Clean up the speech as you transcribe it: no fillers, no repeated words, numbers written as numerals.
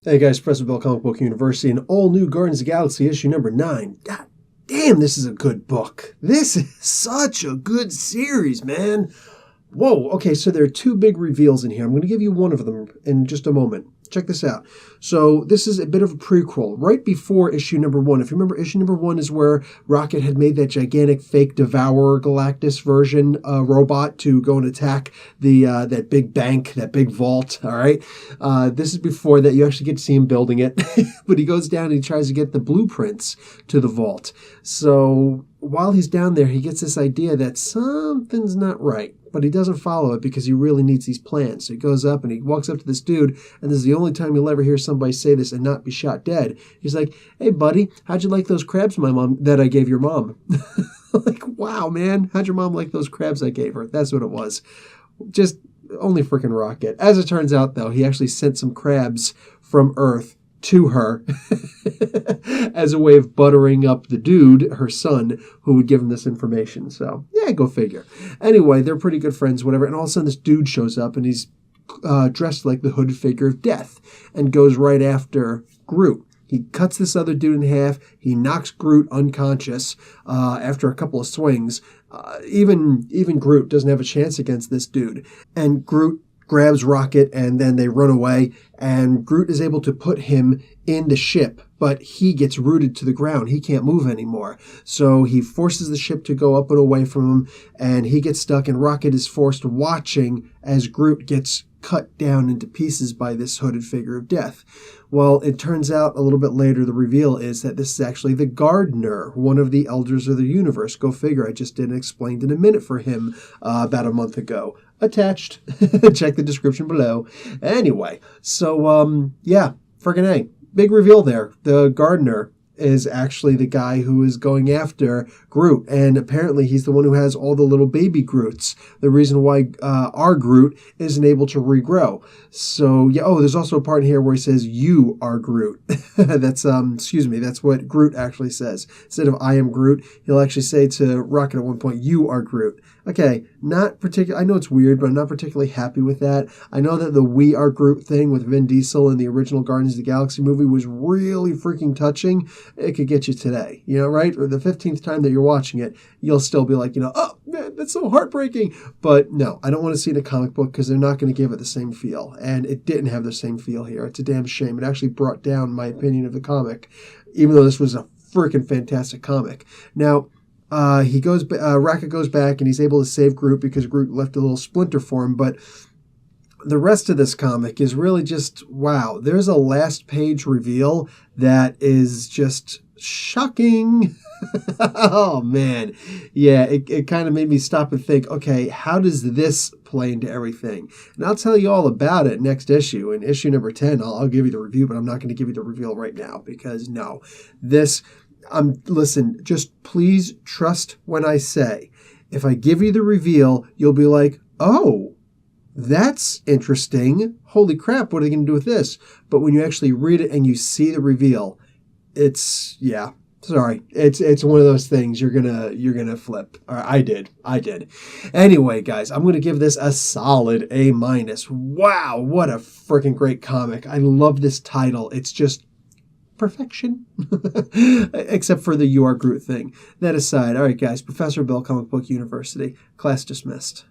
Hey guys, Professor Bill, Comic Book University, and all new Guardians of the Galaxy issue number 9. God damn, this is a good book. This is such a good series, man. Whoa, okay, so there are two big reveals in here. I'm going to give you one of them in just a moment. Check this out. So this is a bit of a prequel, right before issue number 1. If you remember, issue number 1 is where Rocket had made that gigantic fake Devourer Galactus version robot to go and attack that big bank, that big vault, all right? This is before that. You actually get to see him building it. But he goes down and he tries to get the blueprints to the vault. So while he's down there, he gets this idea that something's not right. But he doesn't follow it because he really needs these plans. So he goes up and he walks up to this dude, and this is the only time you'll ever hear somebody say this and not be shot dead. He's like, "Hey, buddy, how'd you like those crabs that I gave your mom?" Like, wow, man, how'd your mom like those crabs I gave her? That's what it was. Just only freaking Rocket. As it turns out, though, he actually sent some crabs from Earth to her as a way of buttering up the dude, her son, who would give him this information. So, yeah, go figure. Anyway, they're pretty good friends, whatever. And all of a sudden, this dude shows up, and he's dressed like the hooded figure of death and goes right after Groot. He cuts this other dude in half. He knocks Groot unconscious after a couple of swings. Even Groot doesn't have a chance against this dude. And Groot grabs Rocket, and then they run away, and Groot is able to put him in the ship, but he gets rooted to the ground. He can't move anymore. So he forces the ship to go up and away from him, and he gets stuck, and Rocket is forced watching as Groot gets cut down into pieces by this hooded figure of death. Well, it turns out a little bit later, the reveal is that this is actually the Gardener, one of the Elders of the Universe. Go figure. I just did Explained in a Minute for him about a month ago. Attached. Check the description below. Anyway, so, yeah, friggin' A. Big reveal there. The Gardener is actually the guy who is going after Groot, and apparently he's the one who has all the little baby Groots. The reason why our Groot isn't able to regrow. So yeah. Oh, there's also a part in here where he says, "You are Groot." That's that's what Groot actually says. Instead of "I am Groot," he'll actually say to Rocket at one point, "You are Groot." Okay, not particular. I know it's weird, but I'm not particularly happy with that. I know that the "We Are Groot" thing with Vin Diesel in the original Guardians of the Galaxy movie was really freaking touching. It could get you today, right? Or the 15th time that you're watching it, you'll still be like, "Oh, man, that's so heartbreaking." But no, I don't want to see it in a comic book because they're not going to give it the same feel. And it didn't have the same feel here. It's a damn shame. It actually brought down my opinion of the comic, even though this was a freaking fantastic comic. Now, Rocket goes back and he's able to save Groot because Groot left a little splinter for him. But the rest of this comic is really just, wow. There's a last page reveal that is just shocking. Oh, man. Yeah, it kind of made me stop and think, okay, how does this play into everything? And I'll tell you all about it next issue. In issue number 10, I'll give you the review, but I'm not going to give you the reveal right now because, no. Listen, just please trust when I say, if I give you the reveal, you'll be like, "Oh, that's interesting. Holy crap, what are they going to do with this?" But when you actually read it and you see the reveal, it's one of those things you're gonna flip. I did. Anyway, guys, I'm gonna give this a solid A-. Wow, what a freaking great comic. I love this title. It's just perfection. Except for the "You Are Groot" thing. That aside, all right, guys, Professor Bill, Comic Book University. Class dismissed.